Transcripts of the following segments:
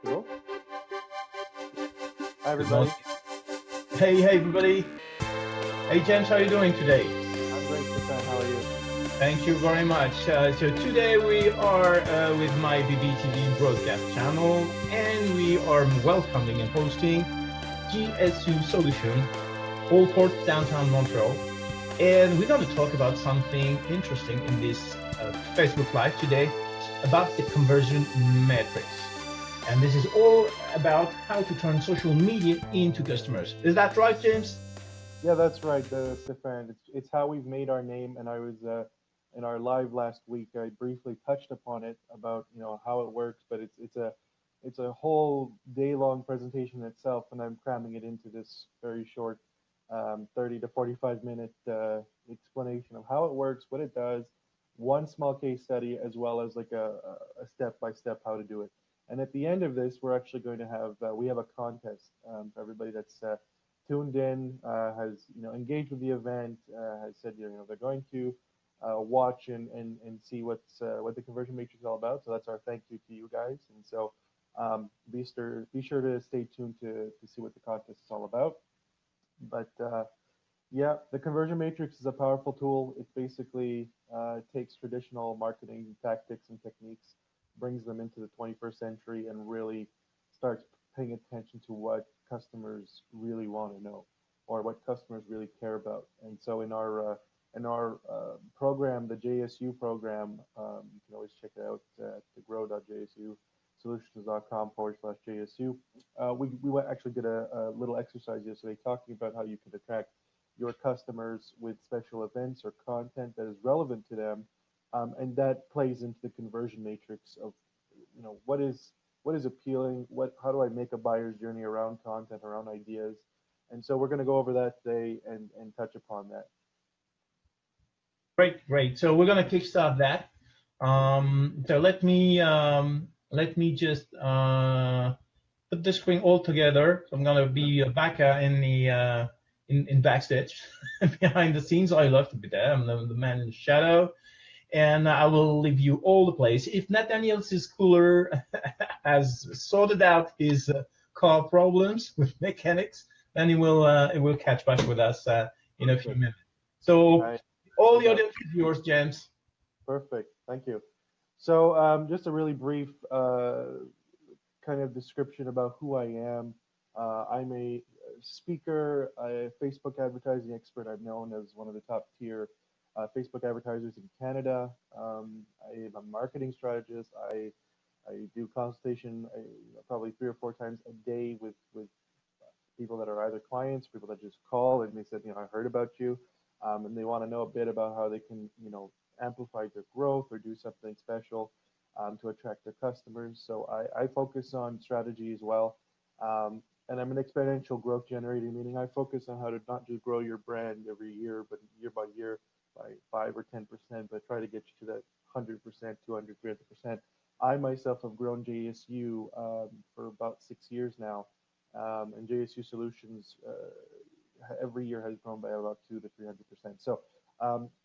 to go. Hi, Good everybody. morning. Hey, everybody. Hey, James, how are you doing today? I'm great, Stefan. How are you? Thank you very much. So today we are with my BBTV broadcast channel, and we are welcoming and hosting GSU Solution, all port downtown Montreal. And we're going to talk about something interesting in this Facebook Live today about the conversion metrics. And this is all about how to turn social media into customers. Is that right, James? Yeah, that's right, Stefan. It's how we've made our name, and I was in our live last week. I briefly touched upon it about how it works, but it's a whole day long presentation itself, and I'm cramming it into this very short 30 to 45 minute explanation of how it works, what it does, one small case study, as well as like a step by step how to do it. And at the end of this, we're actually going to have we have a contest for everybody that's tuned in, has engaged with the event, has said they're going to watch and see what the conversion matrix is all about. So that's our thank you to you guys. And so be sure to stay tuned to see what the contest is all about. But yeah, the conversion matrix is a powerful tool. It basically takes traditional marketing tactics and techniques, brings them into the 21st century, and really starts paying attention to what customers really want to know or what customers really care about. And so in our program, the JSU program, you can always check it out at the grow.jsusolutions.com/JSU. We actually did a little exercise yesterday talking about how you can attract your customers with special events or content that is relevant to them, and that plays into the conversion matrix of what is appealing, how do I make a buyer's journey around content, around ideas. And so we're going to go over that today and touch upon that. Great. So we're gonna kickstart that. So let me just put the screen all together. So I'm gonna be back in the in backstage behind the scenes. I love to be there. I'm the man in the shadow, and I will leave you all the place. If Nathaniel is cooler has sorted out his car problems with mechanics, then he will catch back with us in a few Perfect. minutes. So I all I the got audience is yours, James. perfect. Thank you. So just a really brief kind of description about who I am. I'm a speaker, a Facebook advertising expert. I'm known as one of the top tier Facebook advertisers in Canada. I am a marketing strategist. I do consultation probably 3 or 4 times a day with people that are either clients, people that just call and they said, I heard about you, and they want to know a bit about how they can, amplify their growth or do something special to attract their customers. So I focus on strategy as well. And I'm an exponential growth generator, meaning I focus on how to not just grow your brand every year, but year by year by 5 or 10%, but try to get you to that 100%, 200, 300%. I myself have grown JSU for about 6 years now, and JSU Solutions every year has grown by about 2 to 300%. So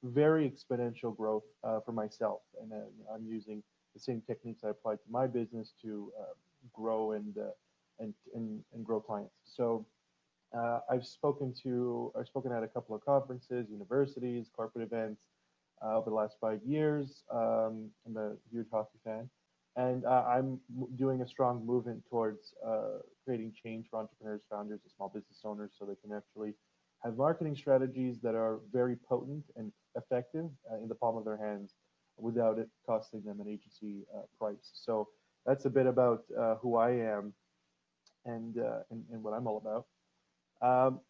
very exponential growth for myself, and I'm using the same techniques I applied to my business to grow and grow clients. So I've spoken at a couple of conferences, universities, corporate events over the last 5 years. I'm a huge hockey fan, and I'm doing a strong movement towards creating change for entrepreneurs, founders, and small business owners, so they can actually have marketing strategies that are very potent and effective in the palm of their hands without it costing them an agency price. So that's a bit about who I am and what I'm all about.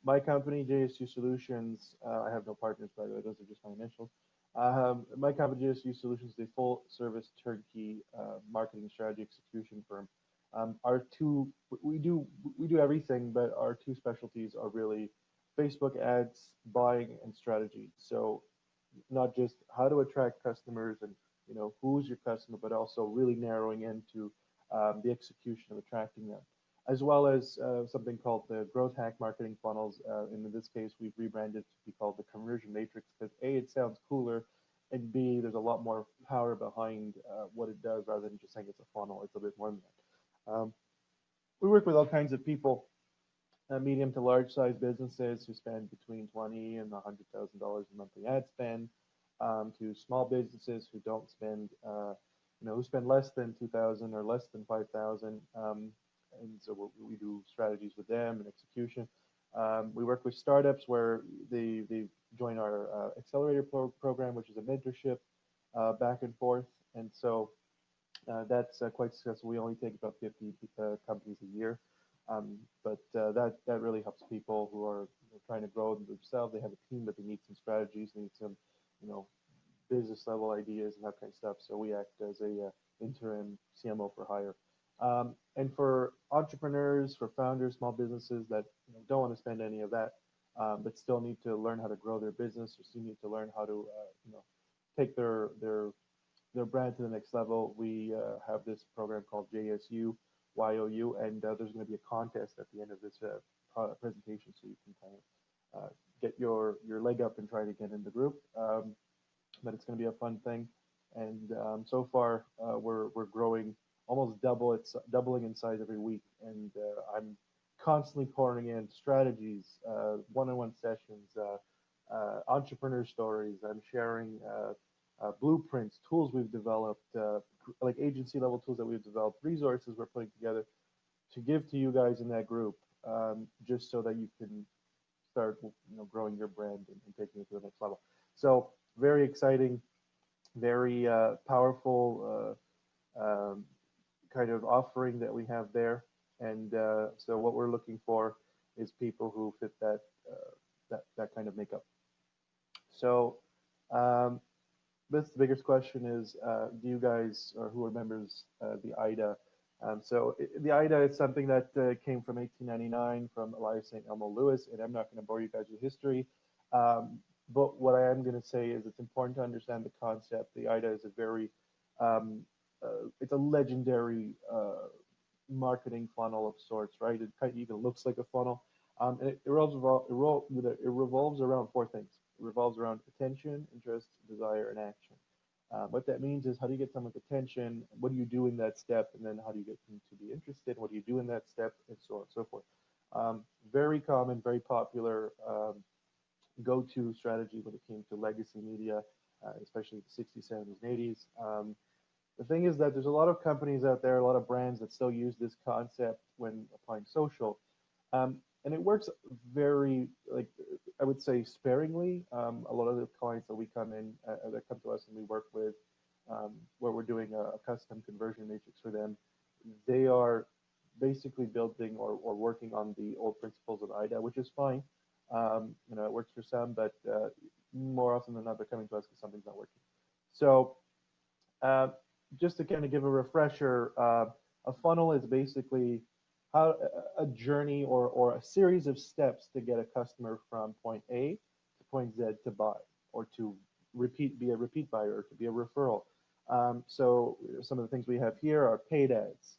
My company, JSU Solutions, I have no partners, by the way, those are just my initials. My company, JSU Solutions, is a full service turnkey marketing strategy execution firm. Our two, we do everything, but our two specialties are really Facebook ads, buying, and strategy. So not just how to attract customers and who's your customer, but also really narrowing into the execution of attracting them, as well as something called the growth hack marketing funnels. And in this case, we've rebranded to be called the conversion matrix because A, it sounds cooler, and B, there's a lot more power behind what it does rather than just saying it's a funnel. It's a bit more than that. we work with all kinds of people, medium to large size businesses who spend between 20 and $100,000 in monthly ad spend, to small businesses who don't spend, who spend less than 2,000 or less than 5,000. And so we do strategies with them and execution. We work with startups where they join our accelerator program, which is a mentorship back and forth. And so that's quite successful. We only take about 50 companies a year. But that really helps people who are trying to grow themselves. They have a team, but they need some strategies, they need some, business level ideas and that kind of stuff. So we act as a interim CMO for hire. And for entrepreneurs, for founders, small businesses that don't want to spend any of that, but still need to learn how to grow their business, or still need to learn how to, take their brand to the next level. We have this program called JSU YOU, and there's going to be a contest at the end of this presentation, so you can kind of get your leg up and try to get in the group. But it's going to be a fun thing, and so far we're growing, almost doubling in size every week, and I'm constantly pouring in strategies, one-on-one sessions, entrepreneur stories. I'm sharing blueprints, tools we've developed, like agency level tools that we've developed, resources we're putting together to give to you guys in that group, just so that you can start, growing your brand and taking it to the next level. So very exciting, very powerful kind of offering that we have there. And so what we're looking for is people who fit that kind of makeup. So that's the biggest question is, do you guys, or who are members of the AIDA? So the AIDA is something that came from 1899 from Elias St. Elmo Lewis, and I'm not going to bore you guys with history. But what I am going to say is it's important to understand the concept. The AIDA is a very, it's a legendary marketing funnel of sorts, right? It kind of even looks like a funnel. And it revolves around four things. It revolves around attention, interest, desire, and action. What that means is, how do you get someone's attention? What do you do in that step? And then how do you get them to be interested? What do you do in that step? And so on and so forth. Very common, very popular go-to strategy when it came to legacy media, especially the 60s, 70s, and 80s. The thing is that there's a lot of companies out there, a lot of brands that still use this concept when applying social. And it works very, I would say, sparingly. A lot of the clients that we come in, that come to us and we work with, where we're doing a custom conversion matrix for them, they are basically building or working on the old principles of AIDA, which is fine. It works for some, but more often than not, they're coming to us because something's not working. So just to kind of give a refresher, a funnel is basically how a journey or a series of steps to get a customer from point A to point Z to buy, or to be a repeat buyer, or to be a referral. So some of the things we have here are paid ads.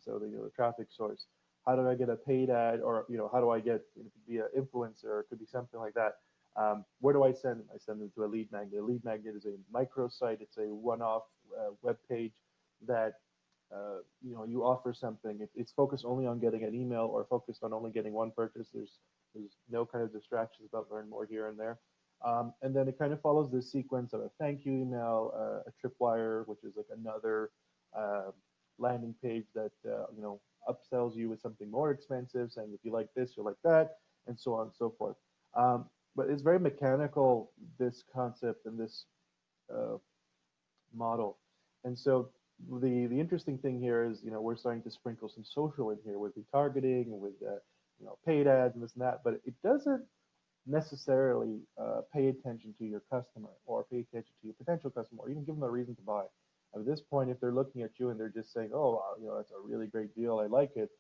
So the traffic source. How do I get a paid ad, or how do I get, it could be an influencer, it could be something like that. Where do I send them? I send them to a lead magnet. A lead magnet is a microsite. It's a one-off web page that you offer something. It's focused only on getting an email, or focused on only getting one purchase. There's no kind of distractions about learn more here and there. And then it kind of follows this sequence of a thank you email, a tripwire, which is like another landing page that upsells you with something more expensive, saying if you like this, you'll like that, and so on and so forth. But it's very mechanical, this concept and this model. And so the interesting thing here is, we're starting to sprinkle some social in here with retargeting and with paid ads and this and that, but it doesn't necessarily pay attention to your customer, or pay attention to your potential customer, or even give them a reason to buy. At this point, if they're looking at you and they're just saying, oh, that's a really great deal, I like it,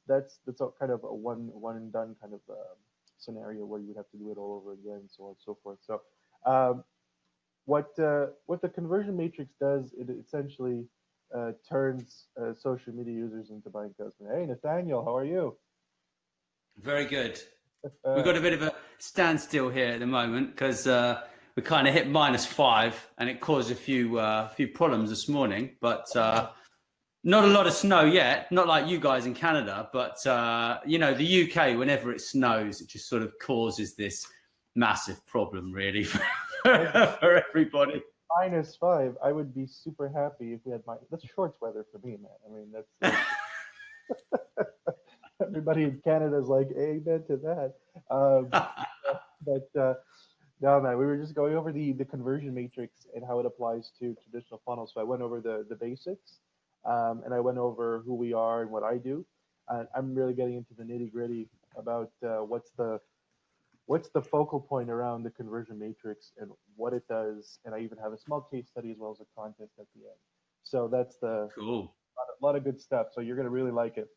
that's a kind of a one and done kind of scenario where you would have to do it all over again, so on and so forth. So what the conversion matrix does, it essentially turns social media users into buying customers. Hey, Nathaniel, how are you? Very good. We've got a bit of a standstill here at the moment because we kind of hit -5 and it caused a few problems this morning. But Not a lot of snow yet, not like you guys in Canada, but you know, the UK, whenever it snows, it just sort of causes this massive problem, really, for everybody. -5. I would be super happy if we had that's shorts weather for me, man. I mean, that's everybody in Canada is like amen to that. But no, man, we were just going over the conversion matrix and how it applies to traditional funnels. So I went over the basics, and I went over who we are and what I do. And I'm really getting into the nitty gritty about what's the focal point around the conversion matrix and what it does. And I even have a small case study as well as a contest at the end. So that's the Cool. a lot of good stuff. So you're gonna really like it.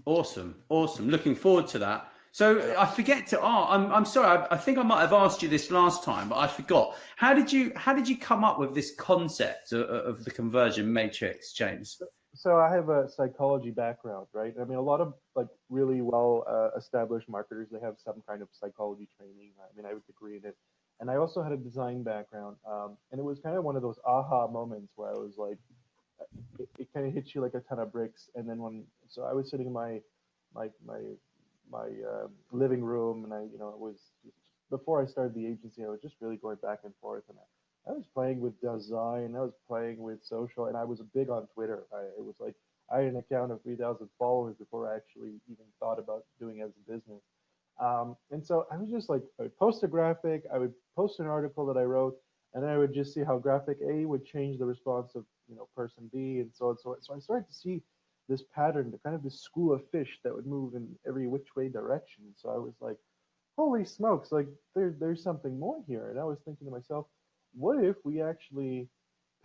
Awesome. Awesome. Looking forward to that. So I forget to. I'm sorry. I think I might have asked you this last time, but I forgot. How did you come up with this concept of the conversion matrix, James? So I have a psychology background, right? I mean, a lot of like really well established marketers, they have some kind of psychology training. I mean, I have a degree in it, and I also had a design background, and it was kind of one of those aha moments where I was like, it kind of hits you like a ton of bricks. And then so I was sitting in my my living room, and it was before I started the agency. I was just really going back and forth, and I was playing with design, I was playing with social, and I was big on Twitter. It was like I had an account of 3,000 followers before I actually even thought about doing it as a business. And so I was just like, I would post a graphic, I would post an article that I wrote, and then I would just see how graphic A would change the response of person B, and so on. So I started to see this pattern, the kind of this school of fish that would move in every which way direction. So I was like, holy smokes, like there's something more here. And I was thinking to myself, what if we actually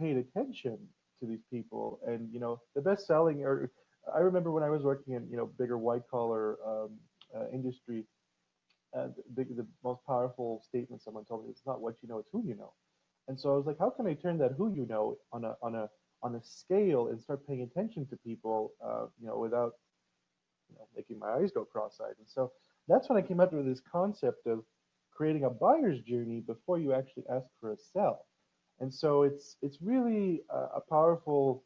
paid attention to these people? And the best selling, or I remember when I was working in bigger white collar industry, the most powerful statement someone told me, it's not what you know, it's who you know. And so I was like, how can I turn that who you know on a scale and start paying attention to people, without making my eyes go cross-eyed. And so that's when I came up with this concept of creating a buyer's journey before you actually ask for a sell. And so it's really a powerful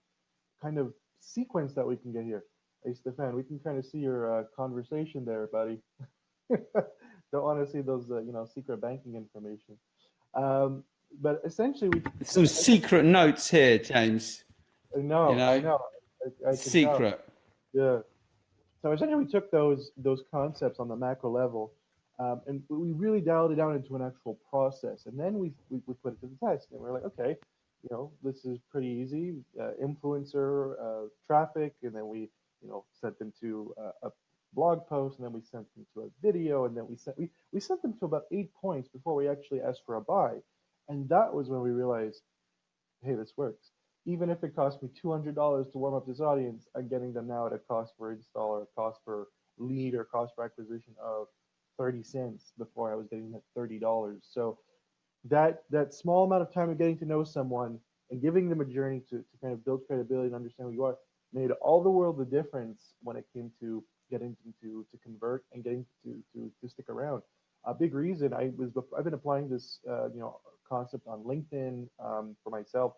kind of sequence that we can get here. Hey, Stefan, we can kind of see your conversation there, buddy. Don't want to see those, secret banking information. But essentially, Some secret notes here, James. I know. I can Secret. Tell. Yeah. So essentially, we took those concepts on the macro level, and we really dialed it down into an actual process. And then we put it to the test, and we're like, okay, this is pretty easy. Influencer traffic, and then we sent them to a blog post, and then we sent them to a video, and then we sent them to about 8 points before we actually asked for a buy. And that was when we realized, hey, this works. Even if it cost me $200 to warm up this audience, I'm getting them now at a cost per install or a cost per lead or cost per acquisition of 30 cents before I was getting at $30. So that small amount of time of getting to know someone and giving them a journey to kind of build credibility and understand who you are made all the world of difference when it came to getting them to convert and getting to stick around. A big reason I've been applying this concept on LinkedIn for myself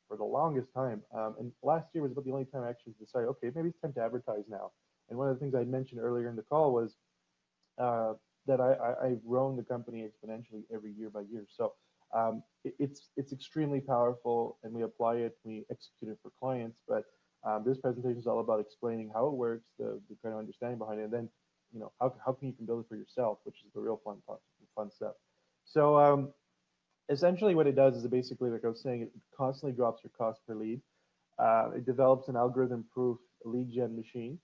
for the longest time. And last year was about the only time I actually decided, okay, maybe it's time to advertise now. And one of the things I mentioned earlier in the call was that I've grown the company exponentially every year by year. So it's extremely powerful, and we apply it, we execute it for clients. But this presentation is all about explaining how it works, the kind of understanding behind it, and then how can you build it for yourself, which is the real fun stuff. So essentially what it does is it basically, like I was saying, it constantly drops your cost per lead. It develops an algorithm-proof lead gen machine.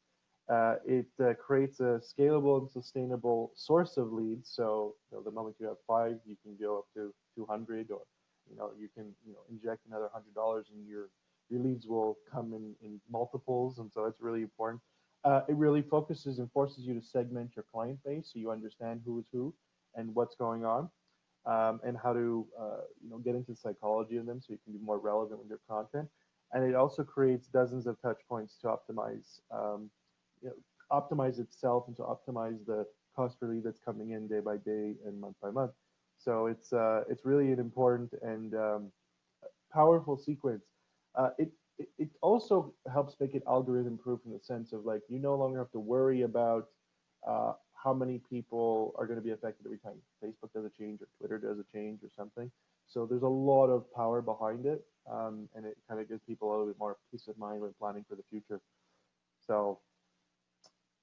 It creates a scalable and sustainable source of leads. So the moment you have 5, you can go up to 200, or you can inject another $100, and your leads will come in multiples. And so it's really important. It really focuses and forces you to segment your client base so you understand who is who and what's going on, and how to get into the psychology of them so you can be more relevant with your content. And it also creates dozens of touch points to optimize itself and to optimize the cost per lead that's coming in day by day and month by month. So it's really an important and powerful sequence. it also helps make it algorithm proof in the sense of like you no longer have to worry about how many people are going to be affected every time Facebook does a change or Twitter does a change or something. So there's a lot of power behind it, and it kind of gives people a little bit more peace of mind when planning for the future. So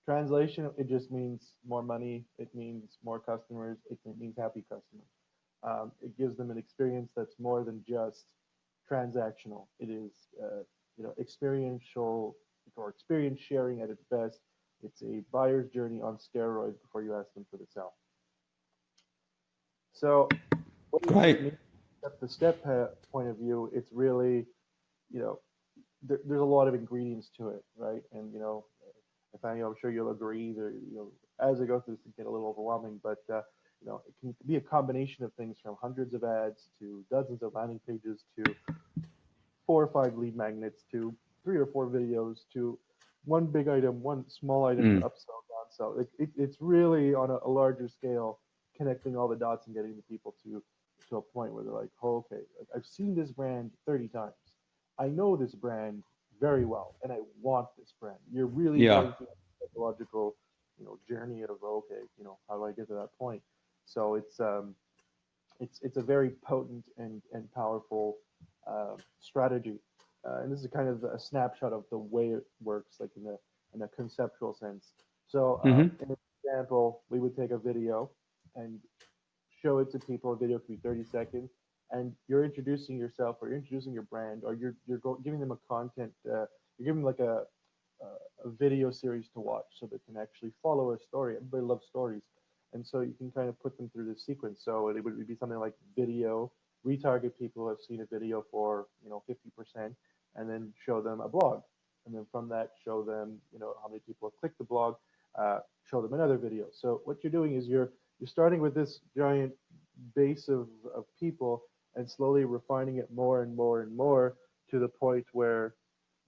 translation, it just means more money. It means more customers. It means happy customers. It gives them an experience that's more than just transactional. It is, experiential or experience sharing at its best. It's a buyer's journey on steroids before you ask them for the sell. So, what does Great. it mean? At the step point of view, it's really, there's a lot of ingredients to it, right? And Nathaniel, I'm sure you'll agree that as I go through this, it can get a little overwhelming, but it can be a combination of things from hundreds of ads to dozens of landing pages to 4 or 5 lead magnets to 3 or 4 videos to one big item, one small item to upsell, downsell. It's really on a larger scale, connecting all the dots and getting the people to a point where they're like, oh, okay, like, I've seen this brand 30 times. I know this brand very well, and I want this brand. You're really going through a psychological, journey of okay, how do I get to that point? So it's a very potent and powerful strategy, and this is kind of a snapshot of the way it works, like in a conceptual sense. So, in an example, we would take a video and show it to people. A video could be 30 seconds, and you're introducing yourself, or you're introducing your brand, or you're giving them a content. You're giving them like a video series to watch, so they can actually follow a story. Everybody loves stories, and so you can kind of put them through this sequence. So it would be something like video, retarget people who have seen a video for 50%, and then show them a blog, and then from that show them how many people have clicked the blog, show them another video. So what you're doing is you're starting with this giant base of people and slowly refining it more and more and more to the point where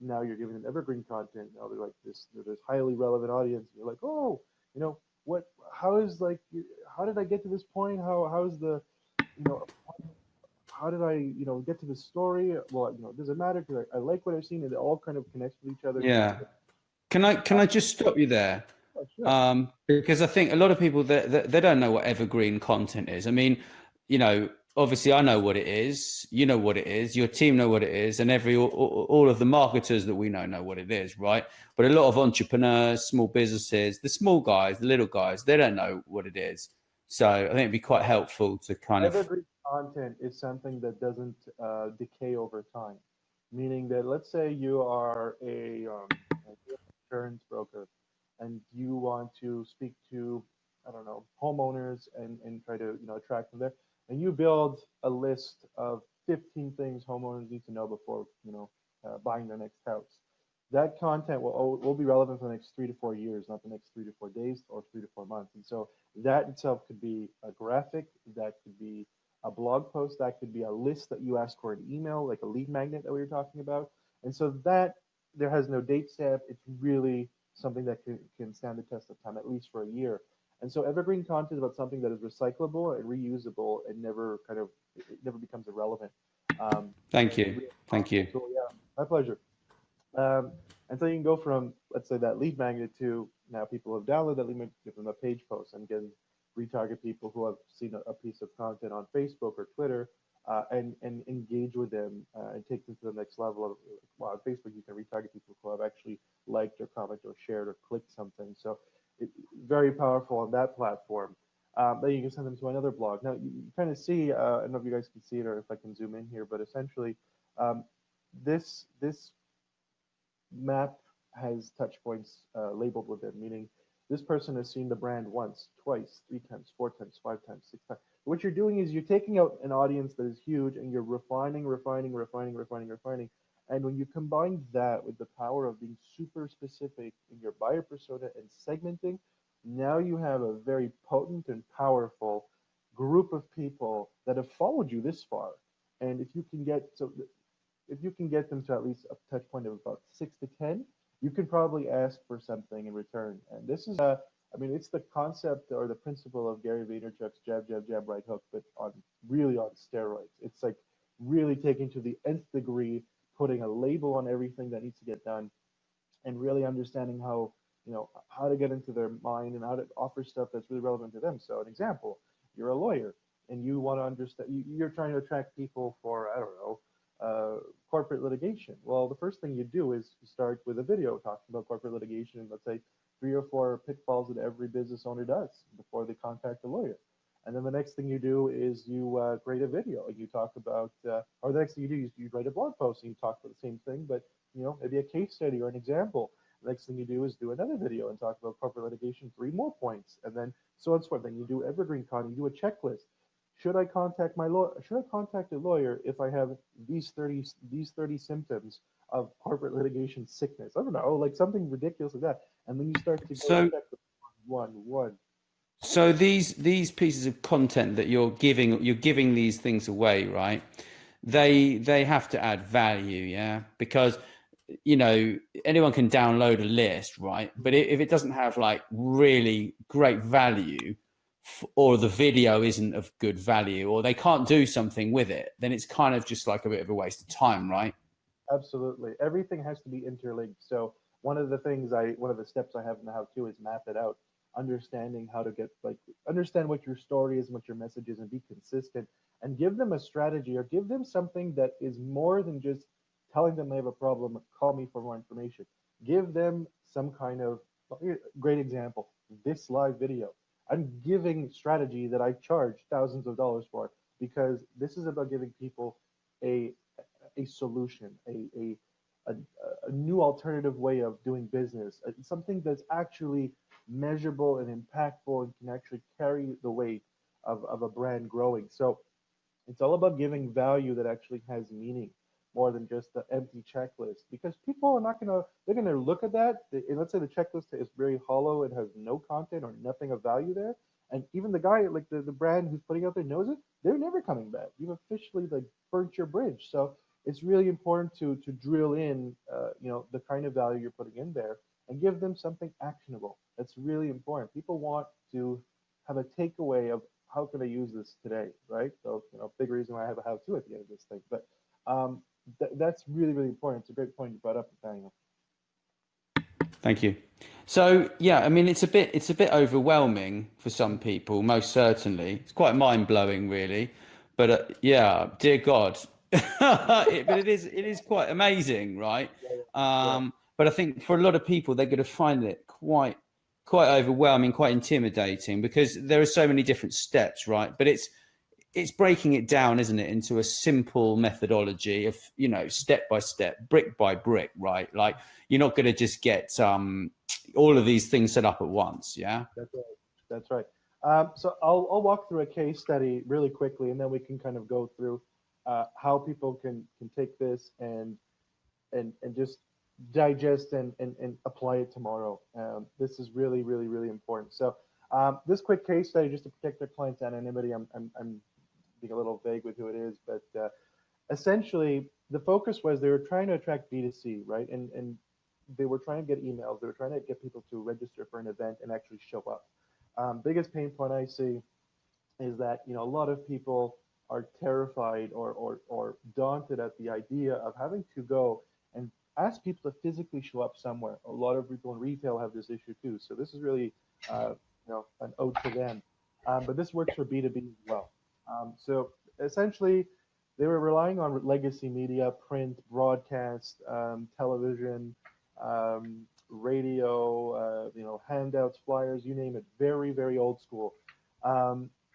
now you're giving them evergreen content. Now they're like this highly relevant audience. You're like, oh, how did I get to this point? How is the, how did I, get to this story? Well, it doesn't matter because I like what I've seen, and it all kind of connects with each other. Yeah. Can I just stop you there? Oh, sure. Because I think a lot of people they don't know what evergreen content is. I mean, obviously I know what it is. You know what it is. Your team know what it is, and all of the marketers that we know what it is, right? But a lot of entrepreneurs, small businesses, the small guys, the little guys, they don't know what it is. So I think it'd be quite helpful to kind of. Evergreen content is something that doesn't decay over time. Meaning that, let's say you are a insurance broker, and you want to speak to, I don't know, homeowners and try to attract them there, and you build a list of 15 things homeowners need to know before buying their next house. That content will be relevant for the next 3 to 4 years, not the next 3 to 4 days or 3 to 4 months. And so that itself could be a graphic, that could be a blog post, that could be a list that you ask for an email, like a lead magnet that we were talking about. And so that there has no date stamp. It's really something that can stand the test of time, at least for a year. And so evergreen content is about something that is recyclable and reusable and it never becomes irrelevant. Thank you. Thank you. So, yeah, my pleasure. And so you can go from, let's say, that lead magnet to now people have downloaded that lead magnet, give them a page post, and again, retarget people who have seen a piece of content on Facebook or Twitter, and engage with them and take them to the next level of, well, on Facebook, you can retarget people who have actually liked or commented or shared or clicked something. So it's very powerful on that platform. Then you can send them to another blog. Now you kind of see, I don't know if you guys can see it or if I can zoom in here, but essentially this map has touch points labeled with it, meaning this person has seen the brand once, twice, 3 times, 4 times, 5 times, 6 times. What you're doing is you're taking out an audience that is huge and you're refining. And when you combine that with the power of being super specific in your buyer persona and segmenting, now you have a very potent and powerful group of people that have followed you this far. And if you can get them to at least a touch point of about 6 to 10, you can probably ask for something in return. And this is it's the concept or the principle of Gary Vaynerchuk's jab, jab, jab, right hook, but really on steroids. It's like really taking to the nth degree putting a label on everything that needs to get done, and really understanding how, how to get into their mind and how to offer stuff that's really relevant to them. So an example, you're a lawyer and you want to understand, you're trying to attract people for, I don't know, corporate litigation. Well, the first thing you do is you start with a video talking about corporate litigation, and let's say 3 or 4 pitfalls that every business owner does before they contact a lawyer. And then the next thing you do is you create a video and you talk about, or the next thing you do is you write a blog post and you talk about the same thing, but maybe a case study or an example. The next thing you do is do another video and talk about corporate litigation, 3 more points, and then so on and so forth. Then you do evergreen content, you do a checklist. Should I contact my lawyer? Should I contact a lawyer if I have these 30 symptoms of corporate litigation sickness? I don't know, like something ridiculous like that. And then you start to go So, check one. so these pieces of content that you're giving these things away, right? They have to add value, yeah, because anyone can download a list, right? But if it doesn't have like really great value, or the video isn't of good value, or they can't do something with it, then it's kind of just like a bit of a waste of time, right? Absolutely. Everything has to be interlinked. So one of the steps I have in the how-to is map it out, understanding how to understand what your story is and what your message is and be consistent, and give them a strategy or give them something that is more than just telling them they have a problem, call me for more information. Give them some kind of great example, this live video. I'm giving strategy that I charge thousands of dollars for, because this is about giving people a solution, a new alternative way of doing business, something that's actually measurable and impactful and can actually carry the weight of a brand growing. So it's all about giving value that actually has meaning more than just the empty checklist, because people are not they're gonna look at that. And let's say the checklist is very hollow and has no content or nothing of value there. And even the guy, like the brand who's putting out there knows it, they're never coming back. You've officially like burnt your bridge. So it's really important to drill in, the kind of value you're putting in there and give them something actionable. That's really important. People want to have a takeaway of how can I use this today, right? So, big reason why I have a how-to at the end of this thing. But that's really, really important. It's a great point you brought up, Nathaniel. Thank you. So yeah, I mean, it's a bit overwhelming for some people, most certainly. It's quite mind-blowing, really. But yeah, dear God, but it is quite amazing, right? Yeah. But I think for a lot of people, they're going to find it quite overwhelming, quite intimidating, because there are so many different steps, right? But it's breaking it down, isn't it, into a simple methodology of, step by step, brick by brick, right? Like you're not going to just get all of these things set up at once. Yeah. That's right. So I'll walk through a case study really quickly, and then we can kind of go through how people can take this and just digest and apply it tomorrow. This is really, really, really important. So this quick case study, just to protect their client's anonymity, I'm being a little vague with who it is, but essentially the focus was they were trying to attract B2C, right? And they were trying to get emails. They were trying to get people to register for an event and actually show up. Biggest pain point I see is that a lot of people are terrified or daunted at the idea of having to go and ask people to physically show up somewhere. A lot of people in retail have this issue too. So this is really an ode to them. But this works for B2B as well. So essentially, they were relying on legacy media, print, broadcast, television, radio, handouts, flyers, you name it. Very, very old school.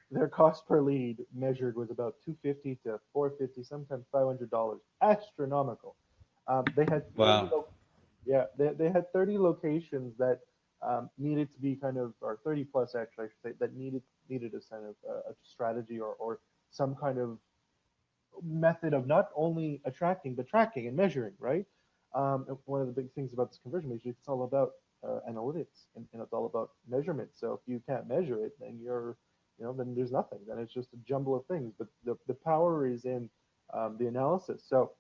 Their cost per lead measured was about $250 to $450, sometimes $500. Astronomical. They had 30 they had 30 locations that needed to be or 30 plus actually, I should say, that needed a kind of a strategy or some kind of method of not only attracting but tracking and measuring, right? One of the big things about this conversion matrix, it's all about analytics and it's all about measurement. So if you can't measure it, then then there's nothing. Then it's just a jumble of things. But the power is in the analysis. So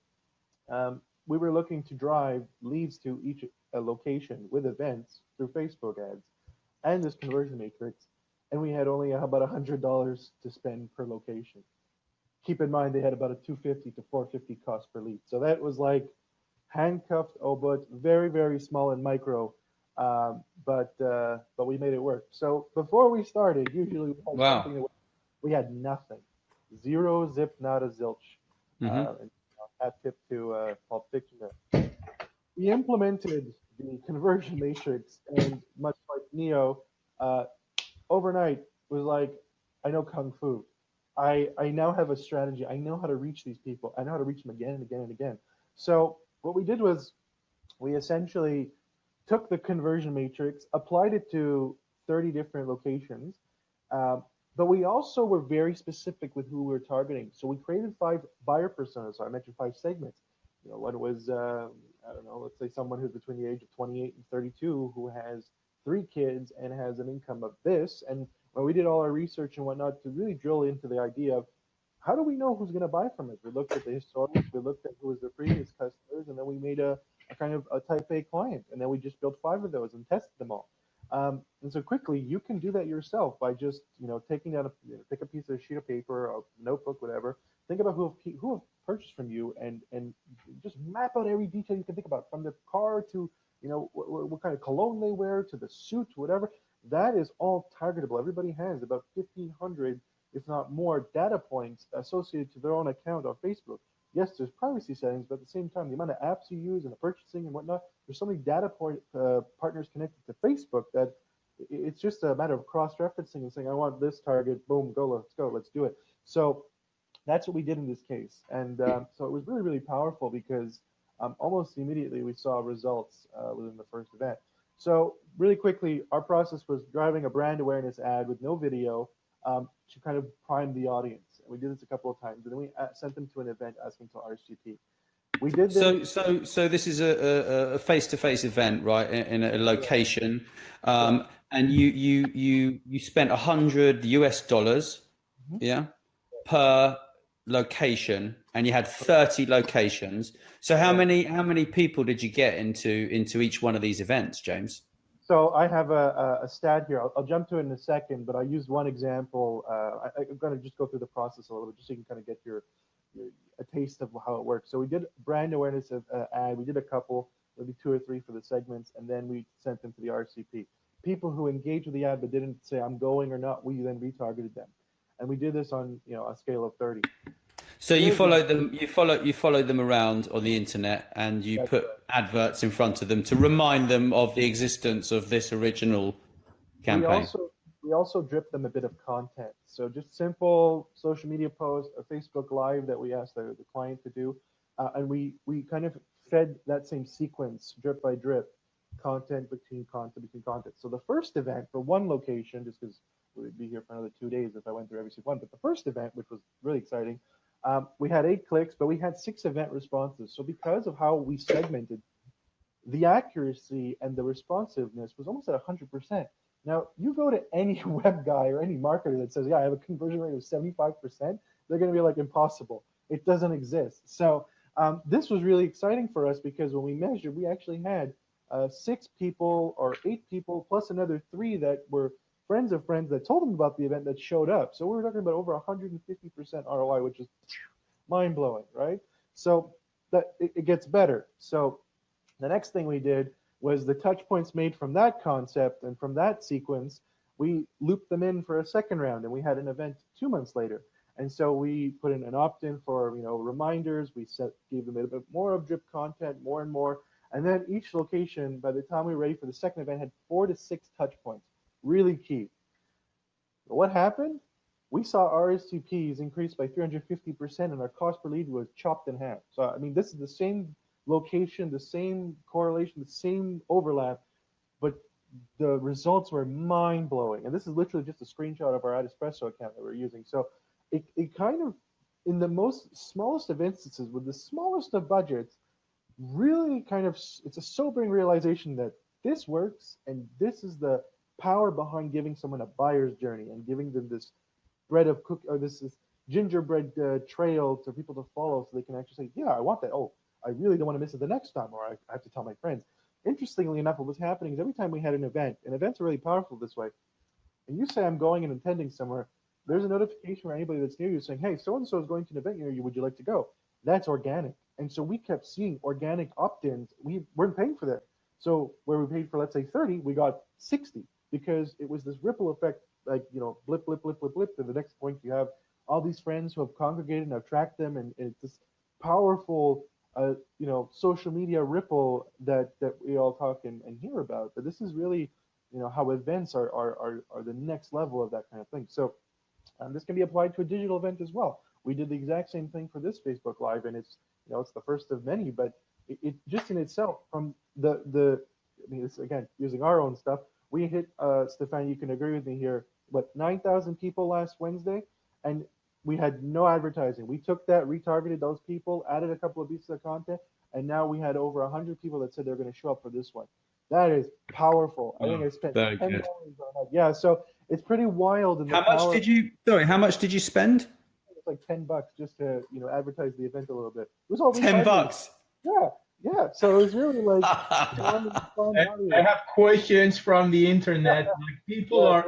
we were looking to drive leads to each location with events through Facebook ads and this conversion matrix, and we had only about $100 to spend per location. keep in mind they had about a 250 to 450 cost per lead. So that was like handcuffed, but very, very small and micro. But we made it work. So before we started, usually we had Wow. something that we had nothing, zero, zip, not a zilch. Hmm. And hat tip to Pulp Fiction there. We implemented the conversion matrix, and much like Neo, uh, overnight was like, I know kung fu. I now have a strategy. I know how to reach these people. I know how to reach them again and again and again. So what we did was we essentially took the conversion matrix, applied it to 30 different locations, um, but we also were very specific with who we were targeting. So we created 5 buyer personas. So I mentioned 5 segments. One was I don't know, let's say someone who's between the age of 28 and 32 who has 3 kids and has an income of this. And when we did all our research and whatnot to really drill into the idea of how do we know who's going to buy from it, we looked at the historics, we looked at who was their previous customers, and then we made a kind of a type A client, and then we just built 5 of those and tested them all. And so quickly, you can do that yourself by just taking down take a piece of sheet of paper, a notebook, whatever. Think about who have purchased from you, and just map out every detail you can think about, from the car to what kind of cologne they wear to the suit, whatever. That is all targetable. Everybody has about 1,500, if not more, data points associated to their own account on Facebook. Yes, there's privacy settings, but at the same time, the amount of apps you use and the purchasing and whatnot, there's so many data point partners connected to Facebook that it's just a matter of cross-referencing and saying, I want this target, boom, let's go, let's do it. So that's what we did in this case. And so it was really, really powerful because almost immediately we saw results within the first event. So really quickly, our process was driving a brand awareness ad with no video to kind of prime the audience. And we did this a couple of times, and then we sent them to an event asking to RSVP. We did this. So this is a face-to-face event, right? In a location, and you spent $100, Mhm. yeah, per location, and you had 30 locations. So how many people did you get into each one of these events, James? So I have a stat here. I'll jump to it in a second, but I used one example. I'm going to just go through the process a little bit, just so you can kind of get your a taste of how it works. So we did brand awareness ad. We did a couple, maybe 2 or 3 for the segments, and then we sent them to the RCP. People who engaged with the ad but didn't say I'm going or not, we then retargeted them, and we did this on a scale of 30. So you followed them. You followed them around on the internet, and you put adverts in front of them to remind them of the existence of this original campaign. We also drip them a bit of content. So just simple social media posts, a Facebook Live that we asked the client to do, and we kind of fed that same sequence, drip by drip, content between content. So the first event for one location, just because we'd be here for another 2 days if I went through every single one, but the first event, which was really exciting, we had 8 clicks, but we had 6 event responses. So because of how we segmented, the accuracy and the responsiveness was almost at 100%. Now, you go to any web guy or any marketer that says, yeah, I have a conversion rate of 75%, they're going to be like, impossible. It doesn't exist. So this was really exciting for us because when we measured, we actually had 6 people or 8 people plus another 3 that were friends of friends that told them about the event that showed up. So we were talking about over 150% ROI, which is mind-blowing, right? So that it gets better. So the next thing we did was the touch points made from that concept and from that sequence, we looped them in for a second round, and we had an event 2 months later. And so we put in an opt-in for reminders. We gave them a bit more of drip content, more and more. And then each location, by the time we were ready for the second event, had 4 to 6 touch points. Really key. But what happened? We saw RSVPs increase by 350%, and our cost per lead was chopped in half. So I mean, this is the same location, the same correlation, the same overlap, but the results were mind-blowing. And this is literally just a screenshot of our Ad Espresso account that we're using. So it kind of, in the smallest of instances, with the smallest of budgets, really kind of, it's a sobering realization that this works, and this is the power behind giving someone a buyer's journey and giving them this bread of cook, or this gingerbread trail to people to follow, so they can actually say, yeah, I want that. Oh, I really don't want to miss it the next time, or I have to tell my friends. Interestingly enough, what was happening is every time we had an event, and events are really powerful this way, and you say I'm going and attending somewhere, there's a notification for anybody that's near you saying, hey, so and so is going to an event near you. Would you like to go? That's organic. And so we kept seeing organic opt-ins. We weren't paying for that. So where we paid for, let's say, 30, we got 60 because it was this ripple effect, like, blip, blip, blip, blip, blip. To the next point, you have all these friends who have congregated and have tracked them. And it's this powerful, social media ripple that we all talk and hear about. But this is really, how events are the next level of that kind of thing. So this can be applied to a digital event as well. We did the exact same thing for this Facebook Live, and it's it's the first of many. But it just in itself, from it's, again, using our own stuff, we hit Stefan, you can agree with me here, but 9,000 people last Wednesday, and we had no advertising. We took that, retargeted those people, added a couple of pieces of content, and now we had over 100 people that said they're going to show up for this one. That is powerful. I think I spent very $10 good. on that. Yeah, so it's pretty wild. How much did you? Sorry, how much did you spend? It's like $10 just to advertise the event a little bit. It was all $10. Yeah. So it was really like fun I have questions from the internet. Like, people are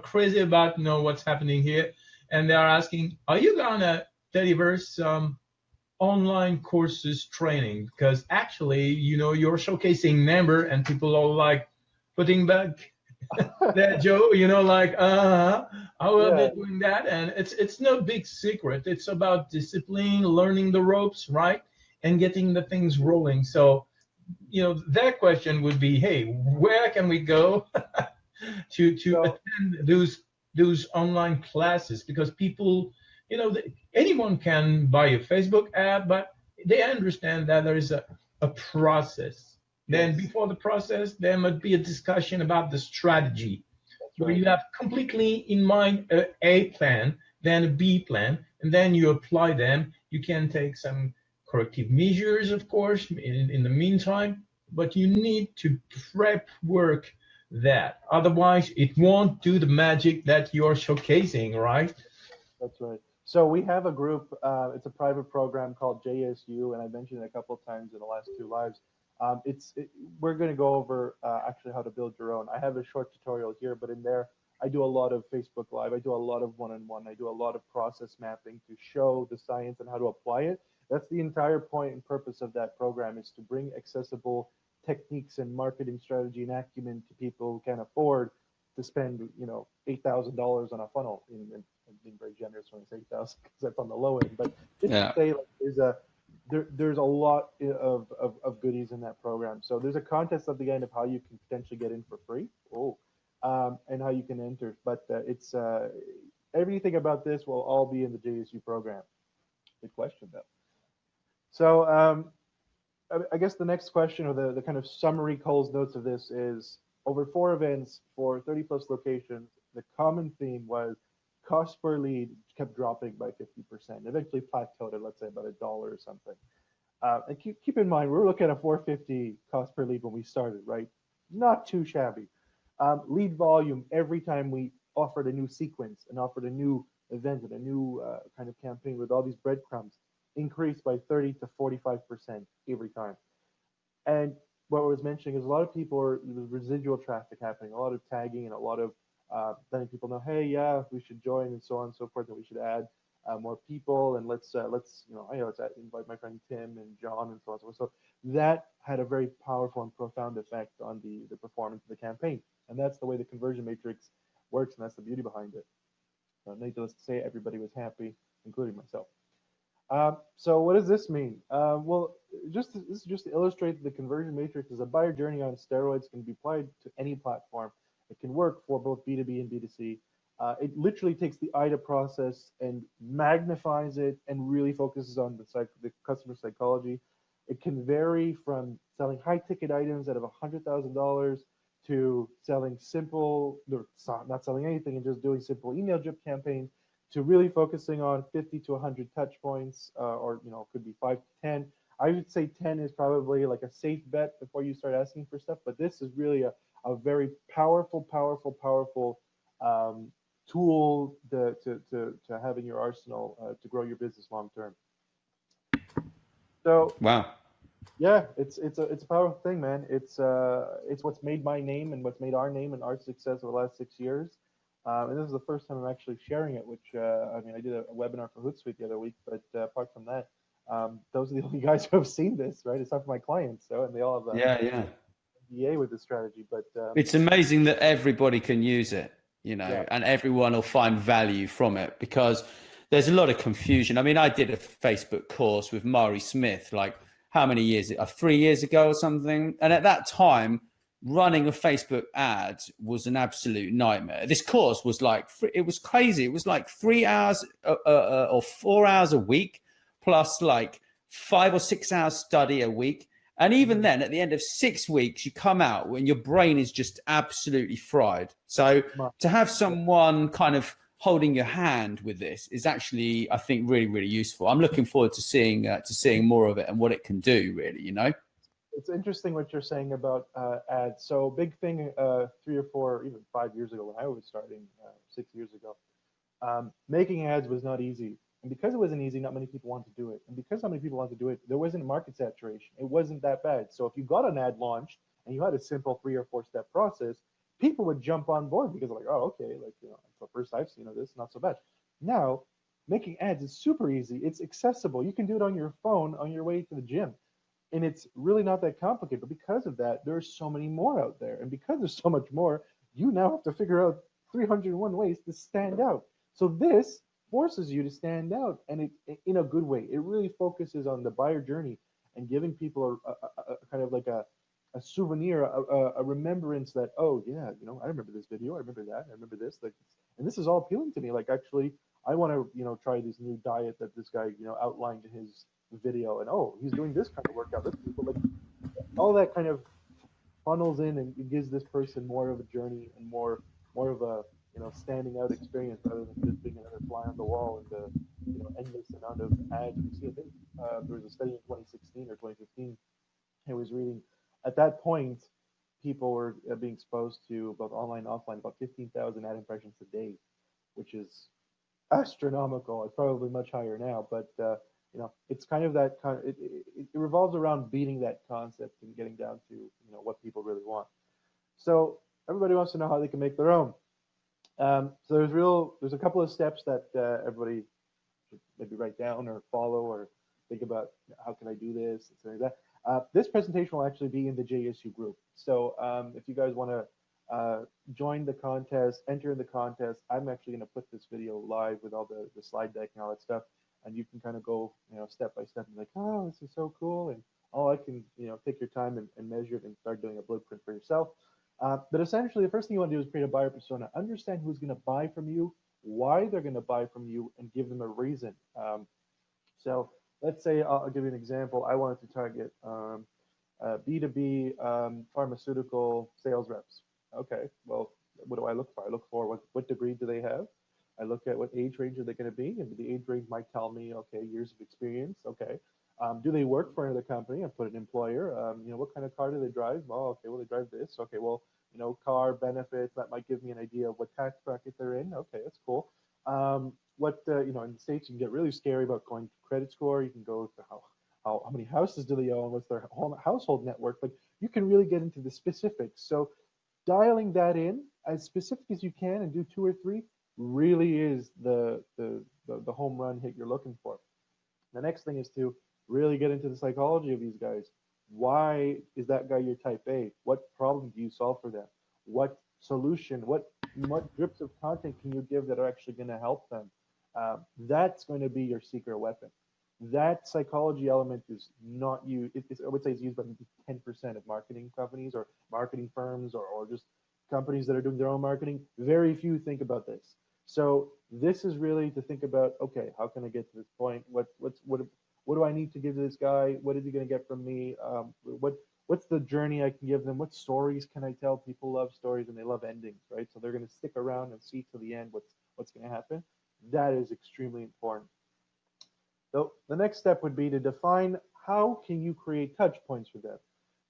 crazy about what's happening here, and they are asking, are you gonna deliver some online courses training? Because actually, you're showcasing member, and people are like putting back that Joe, I will be doing that. And it's no big secret. It's about discipline, learning the ropes, right? And getting the things rolling. So, that question would be, hey, where can we go to attend those online classes? Because people, anyone can buy a Facebook app, but they understand that there is a process. Then before the process, there might be a discussion about the strategy, where you have completely in mind a plan, then a B plan, and then you apply them. You can take some corrective measures, of course, in the meantime, but you need to prep work that. Otherwise, it won't do the magic that you're showcasing, right? That's right. So we have a group, it's a private program called JSU, and I mentioned it a couple of times in the last two lives. We're going to go over actually how to build your own. I have a short tutorial here, but in there, I do a lot of Facebook Live. I do a lot of one-on-one. I do a lot of process mapping to show the science and how to apply it. That's the entire point and purpose of that program, is to bring accessible techniques and marketing strategy and acumen to people who can afford to spend, $8,000 on a funnel. I'm being very generous when I say 8,000 because that's on the low end. But just to say, like, there's a lot of goodies in that program. So there's a contest at the end of how you can potentially get in for free. And how you can enter. But it's everything about this will all be in the JSU program. Good question, though. So I guess the next question, or the kind of summary Cole's notes of this, is over 4 events for 30 plus locations, the common theme was cost per lead kept dropping by 50%. Eventually plateaued at, let's say, about $1 or something. And keep in mind, we were looking at a $450 cost per lead when we started, right? Not too shabby. Lead volume, every time we offered a new sequence and offered a new event and a new kind of campaign with all these breadcrumbs, increased by 30 to 45% every time. And what I was mentioning is a lot of people there's residual traffic happening, a lot of tagging, and a lot of letting people know, hey, yeah, we should join, and so on and so forth, and we should add more people, and let's invite my friend Tim and John and so on and so forth. So that had a very powerful and profound effect on the performance of the campaign. And that's the way the conversion matrix works, and that's the beauty behind it. Needless to say, everybody was happy, including myself. So what does this mean? Well, this is just to illustrate the conversion matrix as a buyer journey on steroids, can be applied to any platform. It can work for both B2B and B2C. It literally takes the IDA process and magnifies it and really focuses on the customer psychology. It can vary from selling high-ticket items out of $100,000 to selling simple, not selling anything and just doing simple email drip campaigns, to really focusing on 50 to 100 touch points, or could be 5 to 10. I would say 10 is probably like a safe bet before you start asking for stuff. But this is really a very powerful tool to have in your arsenal to grow your business long term. So wow. Yeah, it's a powerful thing, man. It's what's made my name and what's made our name and our success over the last 6 years. And this is the first time I'm actually sharing it, which, I mean, I did a webinar for Hootsuite the other week, but apart from that, those are the only guys who have seen this, right? It's not for my clients, so, and they all have a Yeah, yeah. NDA with this strategy, but It's amazing that everybody can use it, you yeah, know, and everyone will find value from it because there's a lot of confusion. I mean, I did a Facebook course with Mari Smith, like how many years, 3 years ago or something. And at that time, running a Facebook ad was an absolute nightmare. This course was like, it was crazy. It was like 3 hours or 4 hours a week, plus like 5 or 6 hours study a week. And even then, at the end of 6 weeks, you come out when your brain is just absolutely fried. So to have someone kind of holding your hand with this is actually, I think, really, really useful. I'm looking forward to seeing more of it and what it can do, really, you know? it's interesting what you're saying about ads. So big thing 3 or 4, even 5 years ago when I was starting, 6 years ago, making ads was not easy. And because it wasn't easy, not many people wanted to do it. And because not many people wanted to do it, there wasn't market saturation. It wasn't that bad. So if you got an ad launched and you had a simple 3 or 4 step process, people would jump on board because they're like, oh, okay, like, you know, it's the first I've seen of this, not so bad. Now, making ads is super easy. It's accessible. You can do it on your phone on your way to the gym. And it's really not that complicated. But because of that, there's so many more out there. And because there's so much more, you now have to figure out 301 ways to stand out. So this forces you to stand out, and it in a good way. It really focuses on the buyer journey and giving people a kind of like a souvenir, a remembrance that, oh yeah, you know, I remember this video, I remember that, I remember this, like, and this is all appealing to me. Like, actually, I want to, you know, try this new diet that this guy, you know, outlined in his video, and oh, he's doing this kind of workout. This people like all that kind of funnels in and it gives this person more of a journey and more of a, you know, standing out experience rather than just being another fly on the wall and the, you know, endless amount of ads you see. I think there was a study in 2016 or 2015 I was reading. At that point, people were being exposed to both online and offline about 15,000 ad impressions a day, which is astronomical. It's probably much higher now, but you know, it's kind of that kind of it revolves around beating that concept and getting down to, you know, what people really want. So everybody wants to know how they can make their own. So there's a couple of steps that everybody should maybe write down or follow or think about, how can I do this and something like that. This presentation will actually be in the JSU group. So if you guys want to join the contest, enter in the contest, I'm actually going to put this video live with all the slide deck and all that stuff. And you can kind of go, you know, step by step and like, oh, this is so cool. And all I can, you know, take your time and measure it and start doing a blueprint for yourself. But essentially, the first thing you want to do is create a buyer persona. Understand who's going to buy from you, why they're going to buy from you, and give them a reason. So let's say I'll give you an example. I wanted to target B2B pharmaceutical sales reps. Okay, well, what do I look for? I look for what degree do they have? I look at what age range are they going to be, and the age range might tell me, okay, years of experience. Okay, do they work for another company? I put an employer. You know, what kind of car do they drive? Oh, okay, well, they drive this. Okay, well, you know, car benefits, that might give me an idea of what tax bracket they're in. Okay, that's cool. What you know, in the States, you can get really scary about going to credit score. You can go to how many houses do they own? What's their home household network? Like, you can really get into the specifics. So dialing that in as specific as you can and do 2 or 3 really is the home run hit you're looking for. The next thing is to really get into the psychology of these guys. Why is that guy your type A? What problem do you solve for them? What solution? What drips of content can you give that are actually going to help them? That's going to be your secret weapon. That psychology element is not used. I would say it's used by maybe 10% of marketing companies or marketing firms or just companies that are doing their own marketing. Very few think about this. So this is really to think about, okay, how can I get to this point? What do I need to give to this guy? What is he going to get from me? What's the journey I can give them? What stories can I tell? People love stories and they love endings, right? So they're going to stick around and see to the end what's going to happen. That is extremely important. So the next step would be to define how can you create touch points for them.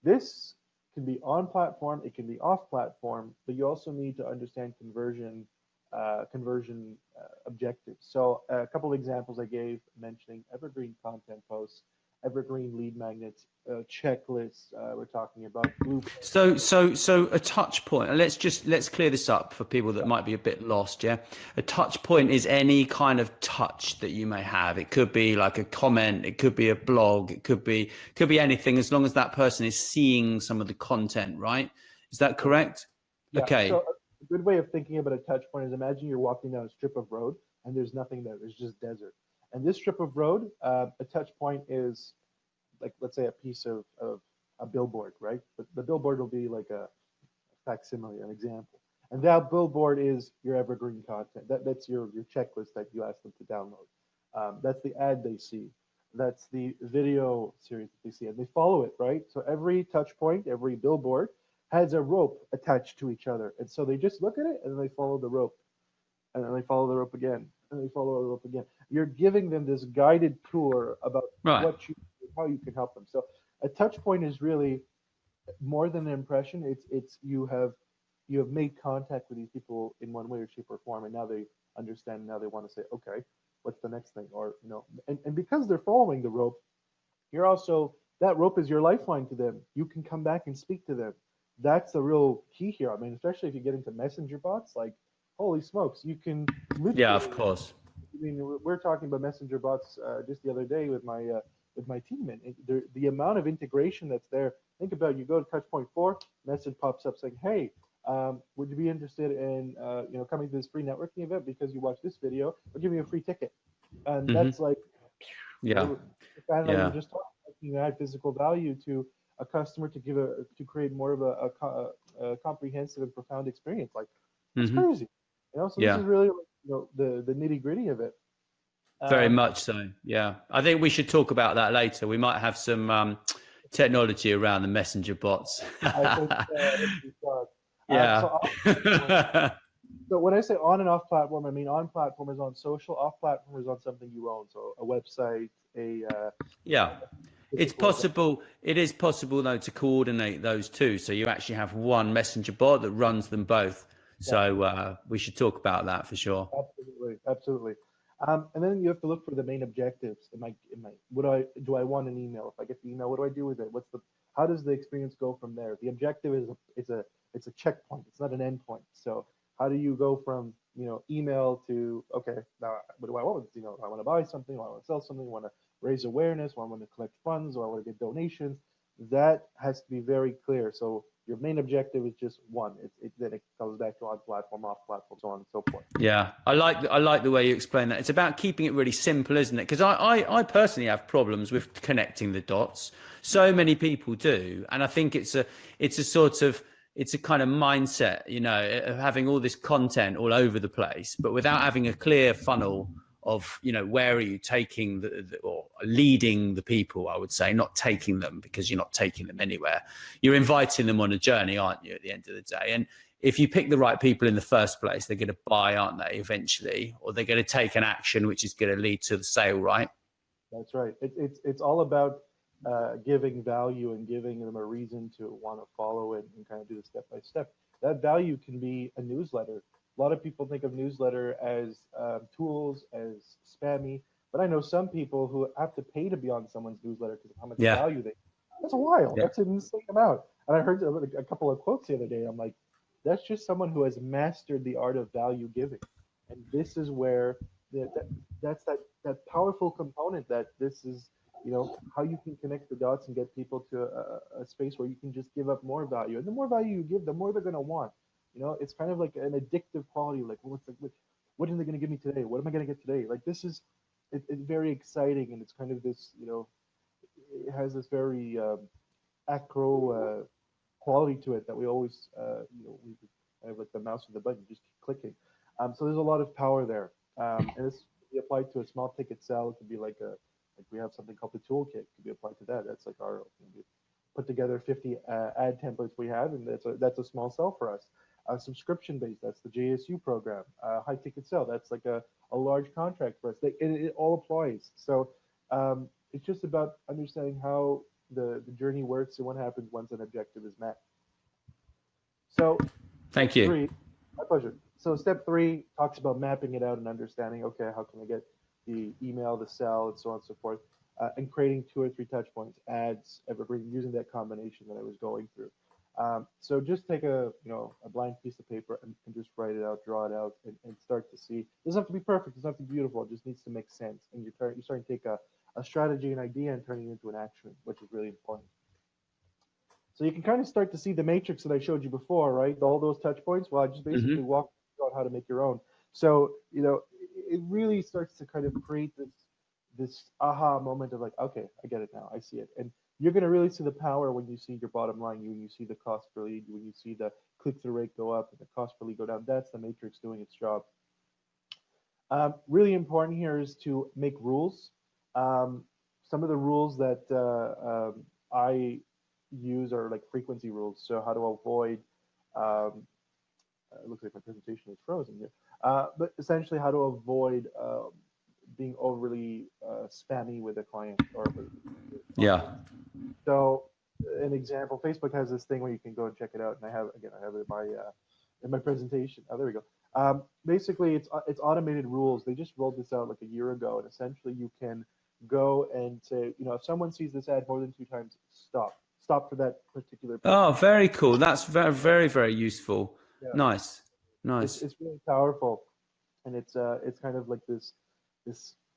This can be on platform, it can be off platform, but you also need to understand conversion objectives. So a couple of examples I gave mentioning evergreen content posts. evergreen lead magnets, checklists. We're talking about blueprints. So a touch point. And let's clear this up for people that might be a bit lost. Yeah, a touch point is any kind of touch that you may have. It could be like a comment. It could be a blog. It could be anything, as long as that person is seeing some of the content. Right? Is that correct? Yeah, Okay. so a good way of thinking about a touch point is, imagine you're walking down a strip of road and there's nothing there. There's just desert. And this strip of road, a touch point is like, let's say, a piece of a billboard, right? But the billboard will be like a facsimile, an example. And that billboard is your evergreen content. That's your checklist that you ask them to download. That's the ad they see. That's the video series that they see, and they follow it, right? So every touch point, every billboard has a rope attached to each other. And so they just look at it and then they follow the rope. And then they follow the rope again. And they follow the rope again. You're giving them this guided tour about Right. how you can help them. So a touch point is really more than an impression. It's you have made contact with these people in one way or shape or form, and now they understand. Now they want to say, okay, what's the next thing? Or and because they're following the rope, you're also, that rope is your lifeline to them. You can come back and speak to them. That's the real key here. I mean, especially if you get into messenger bots, like, holy smokes, you can literally, Yeah, of course. I mean, we're talking about messenger bots just the other day with my team, and the amount of integration that's there. Think about it, you go to Touchpoint 4, message pops up saying, "Hey, would you be interested in coming to this free networking event because you watched this video? We'll give you a free ticket." And that's like, Yeah. I Yeah. were just talking. You add physical value to a customer to create more of a comprehensive and profound experience. Like, that's crazy, So Yeah. this is really the nitty gritty of it. Very much so. Yeah. I think we should talk about that later. We might have some technology around the messenger bots. I think, Yeah. So when I say on and off platform, I mean on platform is on social, off platform is on something you own. So a website, Yeah. It's possible. It is possible though to coordinate those two. So you actually have one messenger bot that runs them both. So we should talk about that for sure. Absolutely. And then you have to look for the main objectives. Do I want an email? If I get the email, what do I do with it? How does the experience go from there? The objective is a checkpoint. It's not an endpoint. So how do you go from email to, okay, now what do I want with this email? I want to buy something, I want to sell something, I want to raise awareness, or I want to collect funds, or I want to get donations. That has to be very clear. So your main objective is just one. Then it comes back to on platform, off platform, so on and so forth. Yeah, I like the way you explain that. It's about keeping it really simple, isn't it? Because I personally have problems with connecting the dots. So many people do, and I think it's a kind of mindset, of having all this content all over the place, but without having a clear funnel of, where are you taking or leading the people, I would say, not taking them, because you're not taking them anywhere. You're inviting them on a journey, aren't you, at the end of the day? And if you pick the right people in the first place, they're going to buy, aren't they, eventually? Or they're going to take an action, which is going to lead to the sale, right? That's right. It's all about giving value and giving them a reason to want to follow it and kind of do it step by step. That value can be a newsletter. A lot of people think of newsletter as tools, as spammy, but I know some people who have to pay to be on someone's newsletter because of how much value they. That's wild. Yeah. That's an insane amount. And I heard a couple of quotes the other day. I'm like, that's just someone who has mastered the art of value giving, and this is where that's that powerful component that this is. How you can connect the dots and get people to a space where you can just give up more value, and the more value you give, the more they're going to want. It's kind of like an addictive quality. Like, what are they going to give me today? What am I going to get today? Like, this is it's very exciting, and it's kind of this, it has this very acro quality to it that we always, we have like the mouse with the button, just keep clicking. So there's a lot of power there, and this can be applied to a small ticket sell. It could be like we have something called the toolkit. It could be applied to that. That's like our put together 50 ad templates we have, and that's a small sell for us. Subscription based, that's the JSU program. High ticket sell, that's like a large contract for us. It all applies. So it's just about understanding how the journey works and what happens once an objective is met. So thank you. 3, my pleasure. So step 3 talks about mapping it out and understanding, okay, how can I get the email, the sell, and so on and so forth. and creating 2 or 3 touch points, ads, evergreen, using that combination that I was going through. So just take a a blank piece of paper and just write it out, draw it out, and start to see. It doesn't have to be perfect. It doesn't have to be beautiful. It just needs to make sense. And you're starting to take a strategy, an idea, and turning it into an action, which is really important. So you can kind of start to see the matrix that I showed you before, right? All those touch points. Well, I just basically walked you out how to make your own. So it really starts to kind of create this aha moment of like, okay, I get it now. I see it. And you're going to really see the power when you see your bottom line, when you see the cost per lead, when you see the click-through rate go up and the cost per lead go down. That's the matrix doing its job. Really important here is to make rules. Some of the rules that I use are like frequency rules. So how to avoid, it looks like my presentation is frozen here, but essentially how to avoid being overly spammy with a client or yeah. So an example, Facebook has this thing where you can go and check it out, and I have it in my presentation. Oh, there we go. Basically, it's automated rules. They just rolled this out like a year ago, and essentially you can go and say, if someone sees this ad more than 2 times, stop for that particular person. Oh, very cool. That's very, very, very useful. Yeah. Nice. It's really powerful, and it's kind of like this